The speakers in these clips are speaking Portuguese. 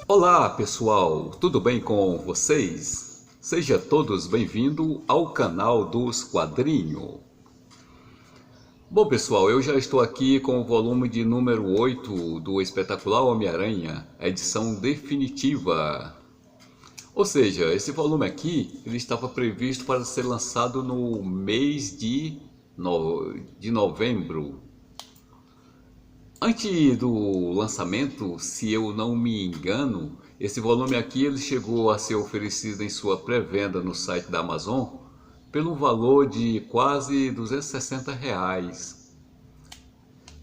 Olá pessoal, tudo bem com vocês? Sejam todos bem-vindos ao canal dos quadrinhos. Bom pessoal, eu já estou aqui com o volume de número 8 do espetacular Homem-Aranha, edição definitiva. Ou seja, esse volume aqui ele estava previsto para ser lançado no mês de novembro. Antes do lançamento, se eu não me engano, esse volume aqui ele chegou a ser oferecido em sua pré-venda no site da Amazon pelo valor de quase R$ 260,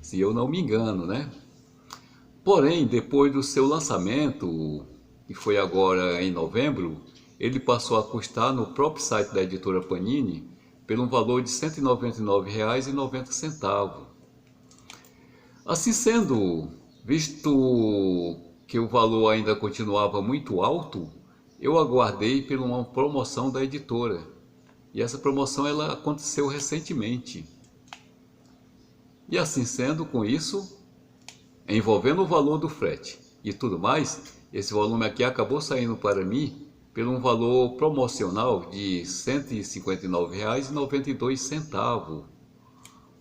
se eu não me engano, né? Porém, depois do seu lançamento, que foi agora em novembro, ele passou a custar no próprio site da editora Panini pelo valor de R$ 199,90. Assim sendo, visto que o valor ainda continuava muito alto, eu aguardei por uma promoção da editora. E essa promoção ela aconteceu recentemente. E assim sendo, com isso, envolvendo o valor do frete e tudo mais, esse volume aqui acabou saindo para mim por um valor promocional de R$ 159,92.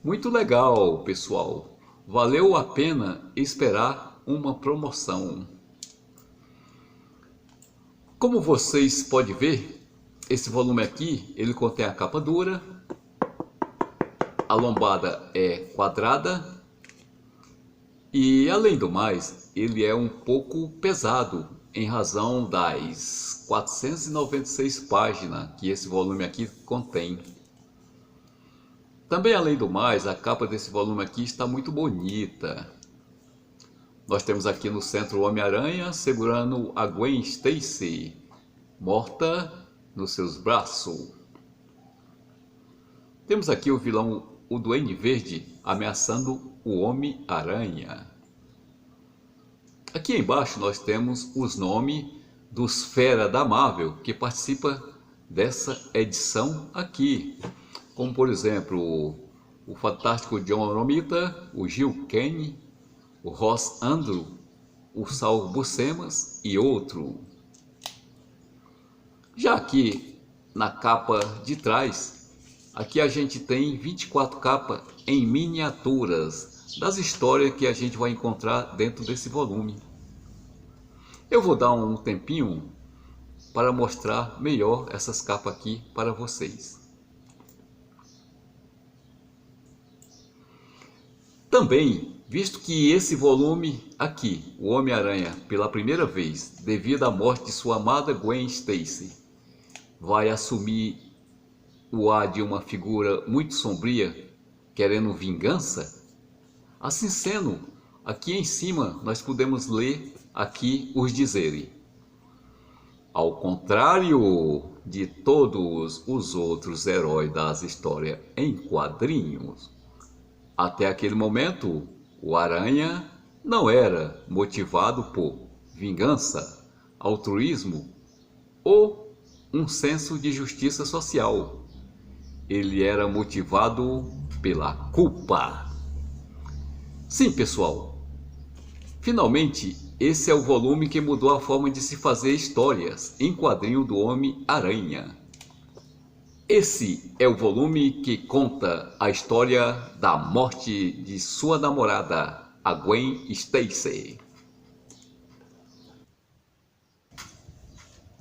Muito legal, pessoal. Valeu a pena esperar uma promoção. Como vocês podem ver, esse volume aqui, ele contém a capa dura, a lombada é quadrada e, além do mais, ele é um pouco pesado em razão das 496 páginas que esse volume aqui contém. Também, além do mais, a capa desse volume aqui está muito bonita. Nós temos aqui no centro o Homem-Aranha segurando a Gwen Stacy, morta nos seus braços. Temos aqui o vilão, o Duende Verde, ameaçando o Homem-Aranha. Aqui embaixo nós temos os nomes dos fera da Marvel que participa dessa edição aqui. Como por exemplo, o fantástico John Romita, o Gil Kane, o Ross Andru, o Saul Buscema e outro. Já aqui na capa de trás, aqui a gente tem 24 capas em miniaturas das histórias que a gente vai encontrar dentro desse volume. Eu vou dar um tempinho para mostrar melhor essas capas aqui para vocês. Também, visto que esse volume aqui, o Homem-Aranha, pela primeira vez, devido à morte de sua amada Gwen Stacy, vai assumir o ar de uma figura muito sombria, querendo vingança, assim sendo, aqui em cima nós podemos ler aqui os dizeres: ao contrário de todos os outros heróis das histórias em quadrinhos, até aquele momento, o Aranha não era motivado por vingança, altruísmo ou um senso de justiça social. Ele era motivado pela culpa. Sim, pessoal. Finalmente, esse é o volume que mudou a forma de se fazer histórias em quadrinho do Homem-Aranha. Esse é o volume que conta a história da morte de sua namorada, a Gwen Stacy.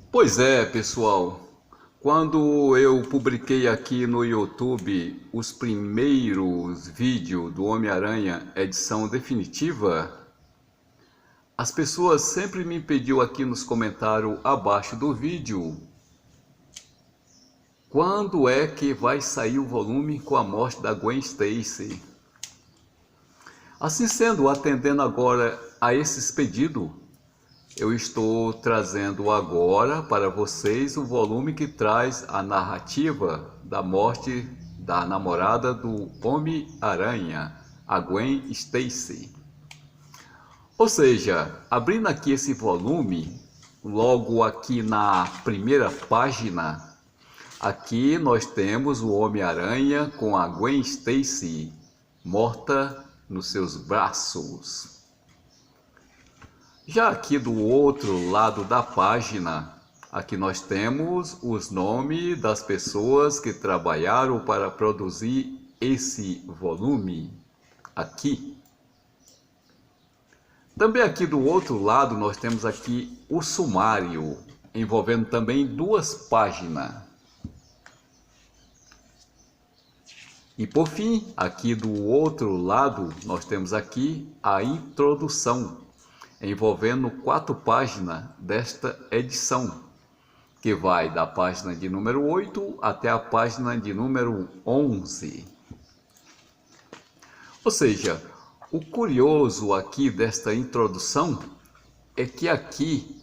Pois é, pessoal, quando eu publiquei aqui no YouTube os primeiros vídeos do Homem-Aranha edição definitiva, as pessoas sempre me pediam aqui nos comentários abaixo do vídeo: quando é que vai sair o volume com a morte da Gwen Stacy? Assim sendo, atendendo agora a esses pedidos, eu estou trazendo agora para vocês o volume que traz a narrativa da morte da namorada do Homem-Aranha, a Gwen Stacy. Ou seja, abrindo aqui esse volume, logo aqui na primeira página, aqui nós temos o Homem-Aranha com a Gwen Stacy morta nos seus braços. Já aqui do outro lado da página, aqui nós temos os nomes das pessoas que trabalharam para produzir esse volume aqui. Também aqui do outro lado nós temos aqui o sumário, envolvendo também 2 páginas. E por fim, aqui do outro lado nós temos aqui a introdução, envolvendo 4 páginas desta edição, que vai da página de número 8 até a página de número 11. Ou seja, o curioso aqui desta introdução é que aqui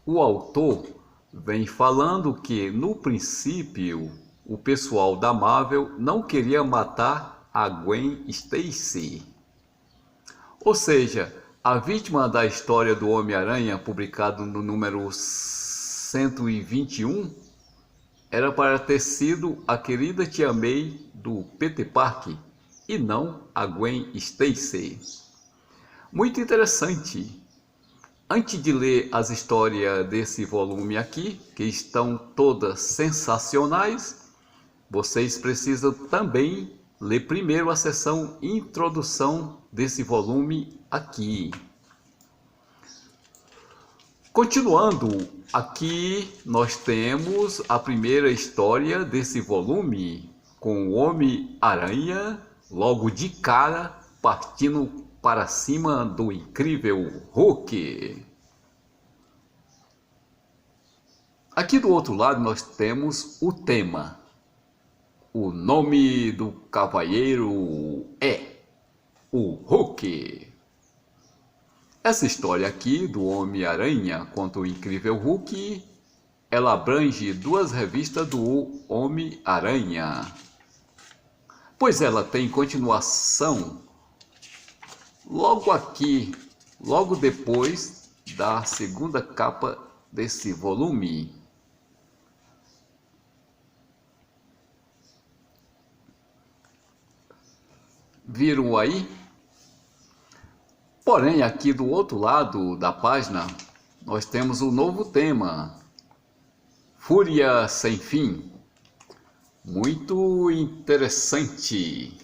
o autor vem falando que no princípio o pessoal da Marvel não queria matar a Gwen Stacy. Ou seja, a vítima da história do Homem-Aranha, publicado no número 121, era para ter sido a querida Tia May do Peter Parker, e não a Gwen Stacy. Muito interessante. Antes de ler as histórias desse volume aqui, que estão todas sensacionais, vocês precisam também ler primeiro a seção introdução desse volume aqui. Continuando, aqui nós temos a primeira história desse volume, com o Homem-Aranha logo de cara partindo para cima do incrível Hulk. Aqui do outro lado nós temos o tema. O nome do cavalheiro é o Hulk. Essa história aqui do Homem-Aranha contra o incrível Hulk, ela abrange 2 revistas do Homem-Aranha, pois ela tem continuação logo aqui, logo depois da segunda capa desse volume. Viram aí? Porém, aqui do outro lado da página, nós temos um novo tema, Fúria Sem Fim. Muito interessante.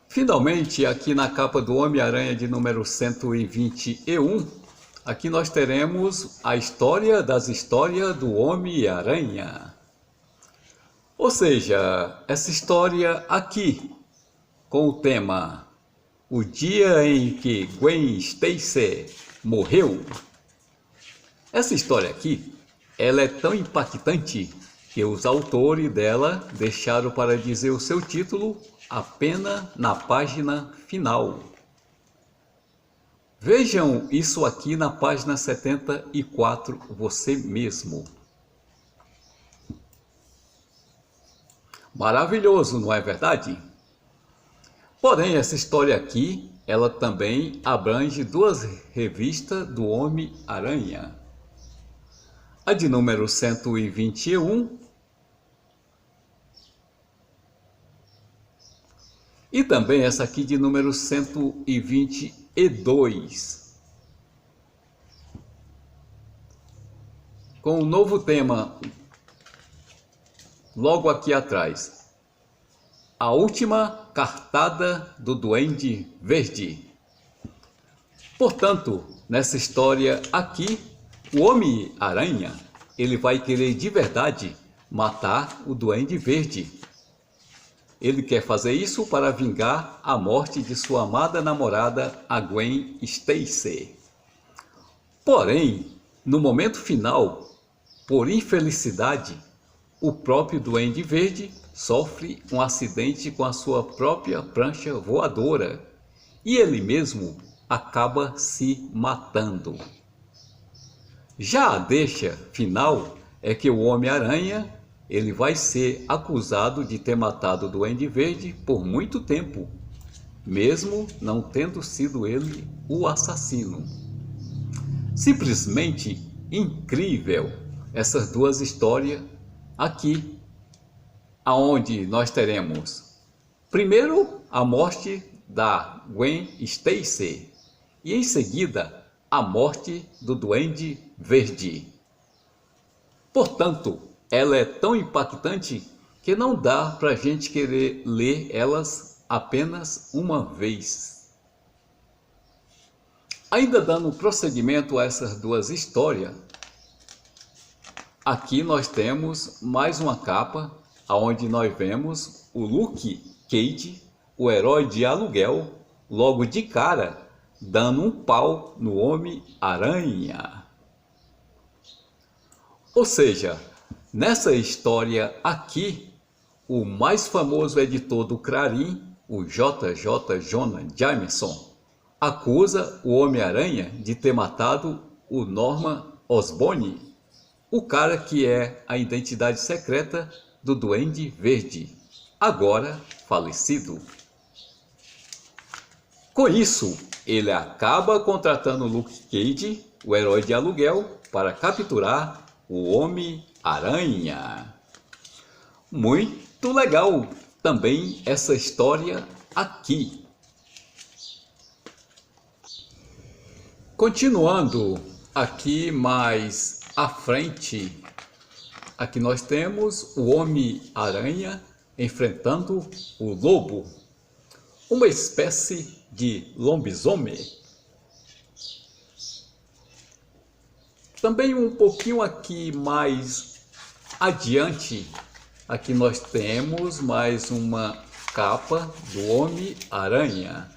Finalmente, aqui na capa do Homem-Aranha de número 121, aqui nós teremos a história das histórias do Homem-Aranha. Ou seja, essa história aqui, com o tema O Dia em que Gwen Stacy Morreu. Essa história aqui, ela é tão impactante que os autores dela deixaram para dizer o seu título apenas na página final. Vejam isso aqui na página 74, você mesmo. Maravilhoso, não é verdade? Porém, essa história aqui, ela também abrange 2 revistas do Homem-Aranha. A de número 121 e também essa aqui de número 122. Com um novo tema logo aqui atrás. A última cartada do Duende Verde. Portanto, nessa história aqui, o Homem-Aranha, ele vai querer de verdade matar o Duende Verde. Ele quer fazer isso para vingar a morte de sua amada namorada, a Gwen Stacy. Porém, no momento final, por infelicidade, o próprio Duende Verde sofre um acidente com a sua própria prancha voadora e ele mesmo acaba se matando. Já a deixa final é que o Homem-Aranha, ele vai ser acusado de ter matado o Duende Verde por muito tempo, mesmo não tendo sido ele o assassino. Simplesmente incrível essas 2 histórias aqui, aonde nós teremos primeiro a morte da Gwen Stacy e em seguida a morte do Duende Verde. Portanto, ela é tão impactante que não dá para a gente querer ler elas apenas uma vez. Ainda dando prosseguimento a essas duas histórias, aqui nós temos mais uma capa onde nós vemos o Luke Cage, o herói de aluguel, logo de cara, dando um pau no Homem-Aranha. Ou seja, nessa história aqui, o mais famoso editor do Clarim, o J.J. Jonah Jameson, acusa o Homem-Aranha de ter matado o Norman Osborn, o cara que é a identidade secreta do Duende Verde, agora falecido. Com isso, ele acaba contratando Luke Cage, o herói de aluguel, para capturar o Homem-Aranha. Muito legal também essa história aqui. Continuando aqui mais à frente, aqui nós temos o Homem-Aranha enfrentando o Lobo, uma espécie de lobisomem. Também um pouquinho aqui mais adiante, aqui nós temos mais uma capa do Homem-Aranha.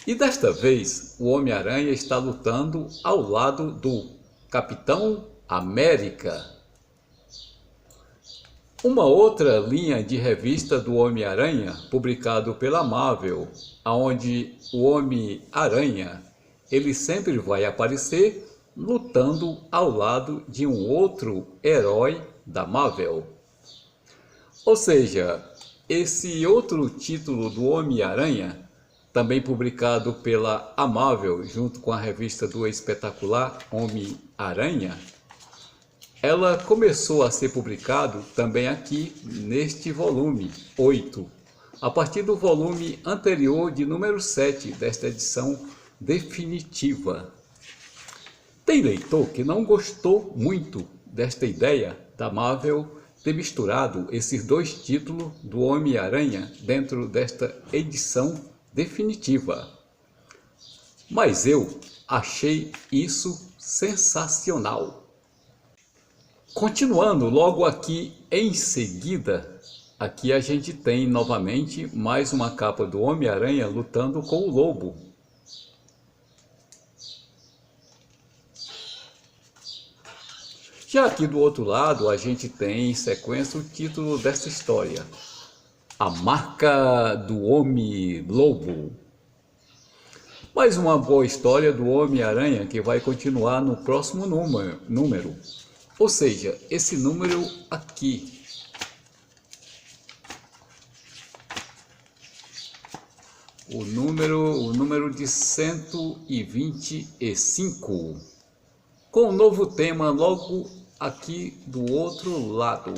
E desta vez o Homem-Aranha está lutando ao lado do Capitão América. Uma outra linha de revista do Homem-Aranha, publicado pela Marvel, onde o Homem-Aranha ele sempre vai aparecer lutando ao lado de um outro herói da Marvel. Ou seja, esse outro título do Homem-Aranha, também publicado pela Marvel junto com a revista do espetacular Homem-Aranha, ela começou a ser publicado também aqui neste volume 8, a partir do volume anterior de número 7 desta edição definitiva. Tem leitor que não gostou muito desta ideia da Marvel ter misturado esses dois títulos do Homem-Aranha dentro desta edição definitiva. Mas eu achei isso sensacional. Continuando logo aqui em seguida, aqui a gente tem novamente mais uma capa do Homem-Aranha lutando com o Lobo. Já aqui do outro lado a gente tem em sequência o título dessa história: A Marca do Homem-Lobo. Mais uma boa história do Homem-Aranha que vai continuar no próximo número. Ou seja, esse número aqui. O número de 125. Com um novo tema logo aqui do outro lado.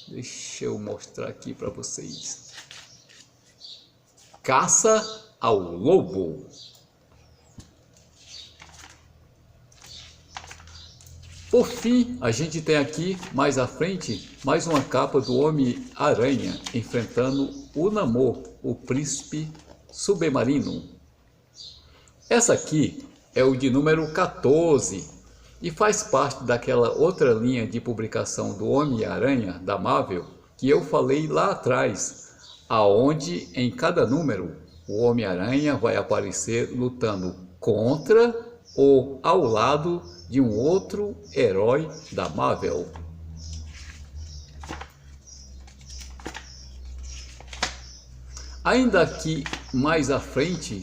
Deixa eu mostrar aqui para vocês. Caça ao Lobo. Por fim, a gente tem aqui, mais à frente, mais uma capa do Homem-Aranha enfrentando o Namor, o príncipe submarino. Essa aqui é o de número 14 e faz parte daquela outra linha de publicação do Homem-Aranha da Marvel que eu falei lá atrás, aonde em cada número o Homem-Aranha vai aparecer lutando contra ou ao lado de um outro herói da Marvel. Ainda aqui mais à frente,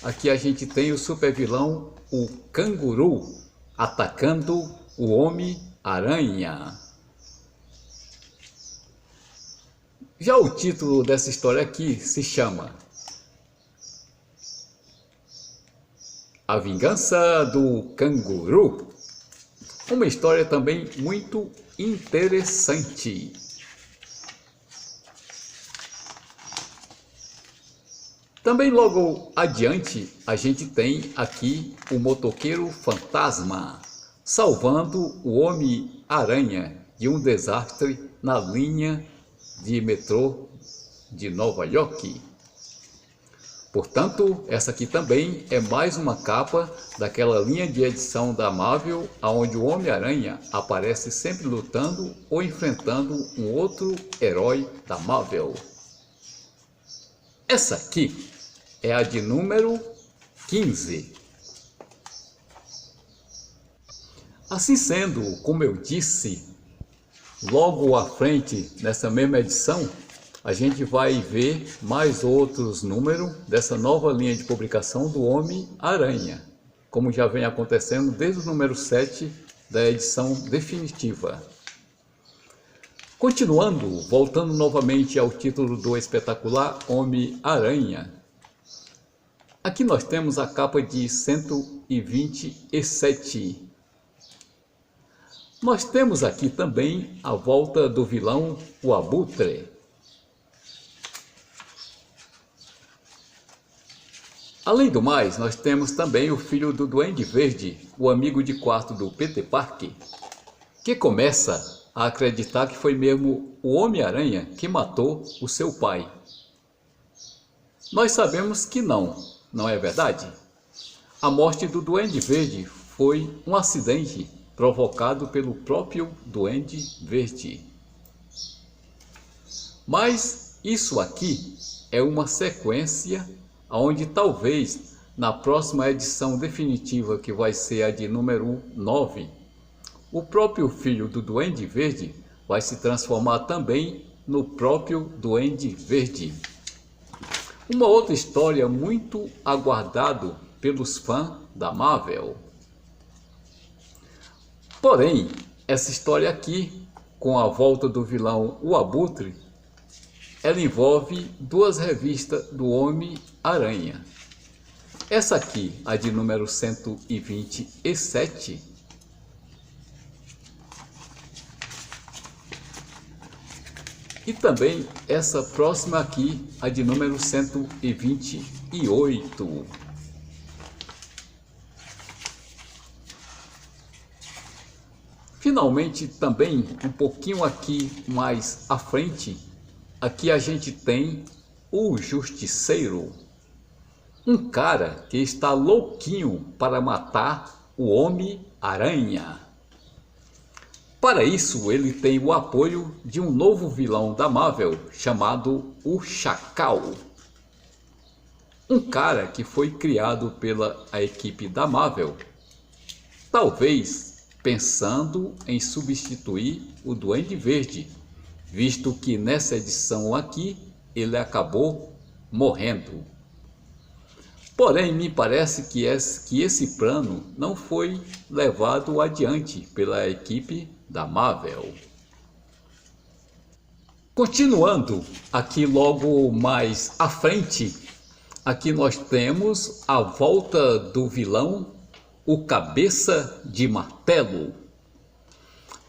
aqui a gente tem o supervilão, o Canguru, atacando o Homem-Aranha. Já o título dessa história aqui se chama A Vingança do Canguru. Uma história também muito interessante. Também logo adiante a gente tem aqui o motoqueiro fantasma, salvando o Homem-Aranha de um desastre na linha de metrô de Nova York. Portanto, essa aqui também é mais uma capa daquela linha de edição da Marvel, onde o Homem-Aranha aparece sempre lutando ou enfrentando um outro herói da Marvel. Essa aqui é a de número 15. Assim sendo, como eu disse, logo à frente, nessa mesma edição, a gente vai ver mais outros números dessa nova linha de publicação do Homem-Aranha, como já vem acontecendo desde o número 7 da edição definitiva. Continuando, voltando novamente ao título do espetacular Homem-Aranha, aqui nós temos a capa de 127. Nós temos aqui também a volta do vilão, o Abutre. Além do mais, nós temos também o filho do Duende Verde, o amigo de quarto do Peter Parker, que começa a acreditar que foi mesmo o Homem-Aranha que matou o seu pai. Nós sabemos que não é verdade? A morte do Duende Verde foi um acidente provocado pelo próprio Duende Verde. Mas isso aqui é uma sequência onde talvez na próxima edição definitiva, que vai ser a de número 9, o próprio filho do Duende Verde vai se transformar também no próprio Duende Verde. Uma outra história muito aguardada pelos fãs da Marvel. Porém, essa história aqui, com a volta do vilão o Abutre, ela envolve duas revistas do Homem-Aranha. Essa aqui, a de número 127, e também essa próxima aqui, a de número 128. Finalmente, também um pouquinho aqui mais à frente, aqui a gente tem o Justiceiro, um cara que está louquinho para matar o Homem-Aranha. Para isso, ele tem o apoio de um novo vilão da Marvel chamado o Chacal. Um cara que foi criado pela equipe da Marvel, talvez pensando em substituir o Duende Verde, visto que nessa edição aqui ele acabou morrendo. Porém, me parece que esse plano não foi levado adiante pela equipe da Marvel. Continuando, aqui logo mais à frente, aqui nós temos a volta do vilão, o Cabeça de Martelo.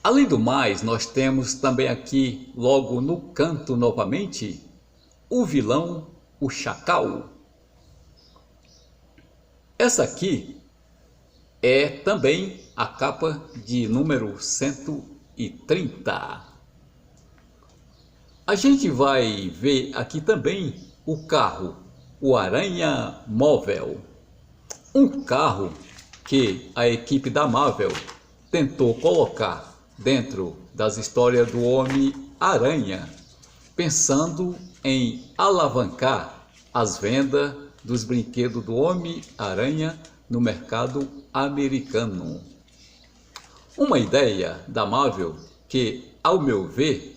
Além do mais, nós temos também aqui, logo no canto novamente, o vilão, o Chacal. Essa aqui é também a capa de número 130. A gente vai ver aqui também o carro, o Aranha Móvel. Um carro que a equipe da Marvel tentou colocar dentro das histórias do Homem-Aranha, pensando em alavancar as vendas dos brinquedos do Homem-Aranha no mercado americano. Uma ideia da Marvel que, ao meu ver,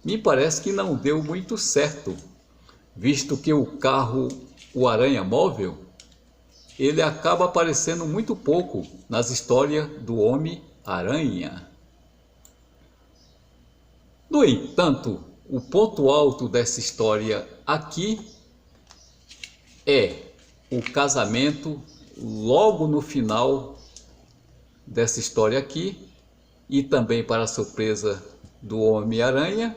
me parece que não deu muito certo, visto que o carro, o Aranha Móvel, ele acaba aparecendo muito pouco nas histórias do Homem-Aranha. No entanto, o ponto alto dessa história aqui é o casamento logo no final dessa história aqui, e também para a surpresa do Homem-Aranha,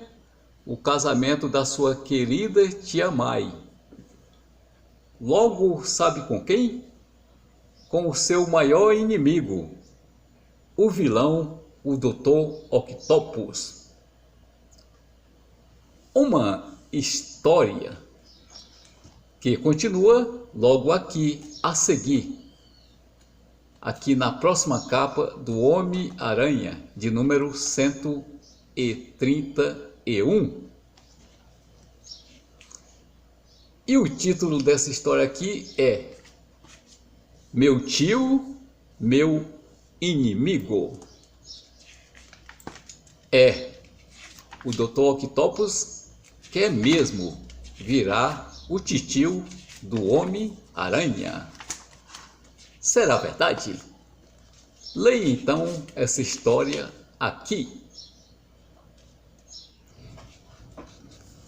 o casamento da sua querida tia May. Logo, sabe com quem? Com o seu maior inimigo, o vilão, o Dr. Octopus. Uma história que continua logo aqui a seguir, aqui na próxima capa do Homem-Aranha, de número 131. E o título dessa história aqui é Meu Tio, Meu Inimigo. O Dr. Octopus quer mesmo virar o titio do Homem-Aranha. Será verdade? Leia então essa história aqui.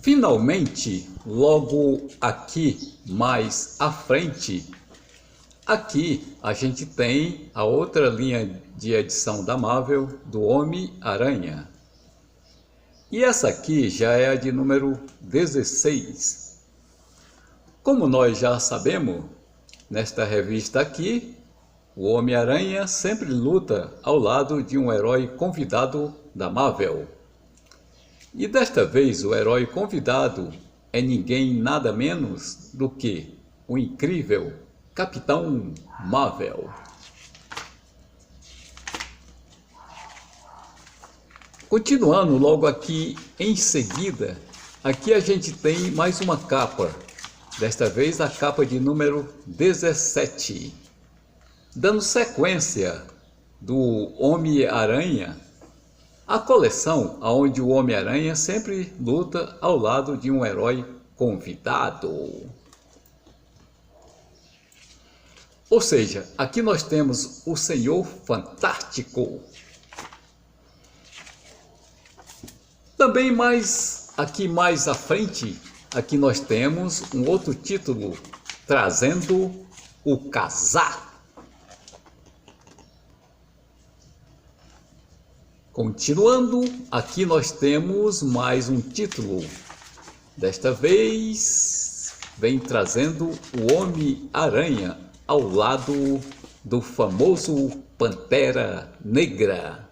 Finalmente, logo aqui mais à frente, aqui a gente tem a outra linha de edição da Marvel do Homem-Aranha. E essa aqui já é a de número 16. Como nós já sabemos, nesta revista aqui, o Homem-Aranha sempre luta ao lado de um herói convidado da Marvel. E desta vez o herói convidado é ninguém nada menos do que o incrível Capitão Marvel. Continuando logo aqui em seguida, aqui a gente tem mais uma capa, desta vez a capa de número 17, dando sequência do Homem-Aranha, a coleção onde o Homem-Aranha sempre luta ao lado de um herói convidado. Ou seja, aqui nós temos o Senhor Fantástico. Também aqui mais à frente, aqui nós temos um outro título, trazendo o Casar. Continuando, aqui nós temos mais um título. Desta vez, vem trazendo o Homem-Aranha ao lado do famoso Pantera Negra.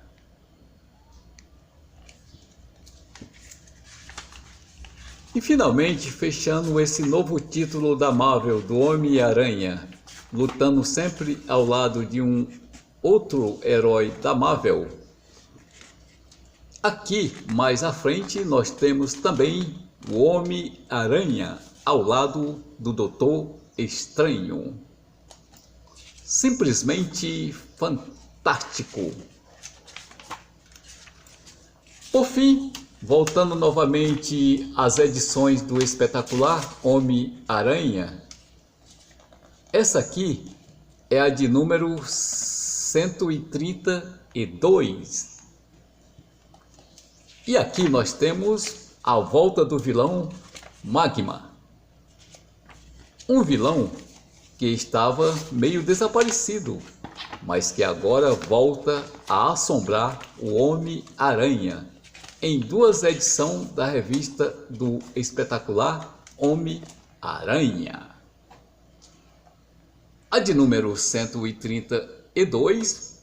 E finalmente, fechando esse novo título da Marvel do Homem-Aranha, lutando sempre ao lado de um outro herói da Marvel. Aqui, mais à frente, nós temos também o Homem-Aranha ao lado do Doutor Estranho. Simplesmente fantástico. Por fim, voltando novamente às edições do espetacular Homem-Aranha, essa aqui é a de número 132. E aqui nós temos a volta do vilão Magma. Um vilão que estava meio desaparecido, mas que agora volta a assombrar o Homem-Aranha em duas edições da revista do espetacular Homem-Aranha. A de número 132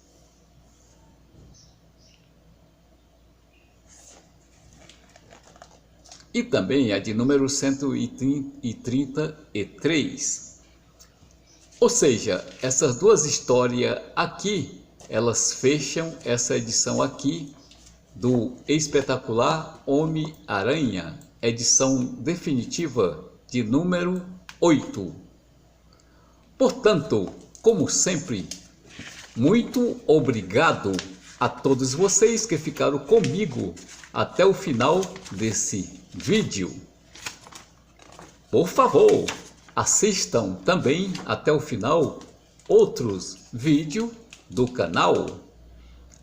e também a de número 133. Ou seja, essas duas histórias aqui, elas fecham essa edição aqui do espetacular Homem-Aranha, edição definitiva de número 8. Portanto, como sempre, muito obrigado a todos vocês que ficaram comigo até o final desse vídeo. Por favor, assistam também até o final outros vídeos do canal.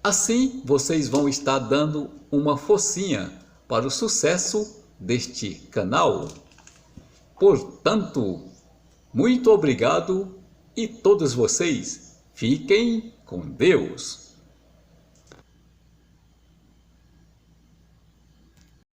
Assim vocês vão estar dando uma forcinha para o sucesso deste canal. Portanto, muito obrigado e todos vocês fiquem com Deus.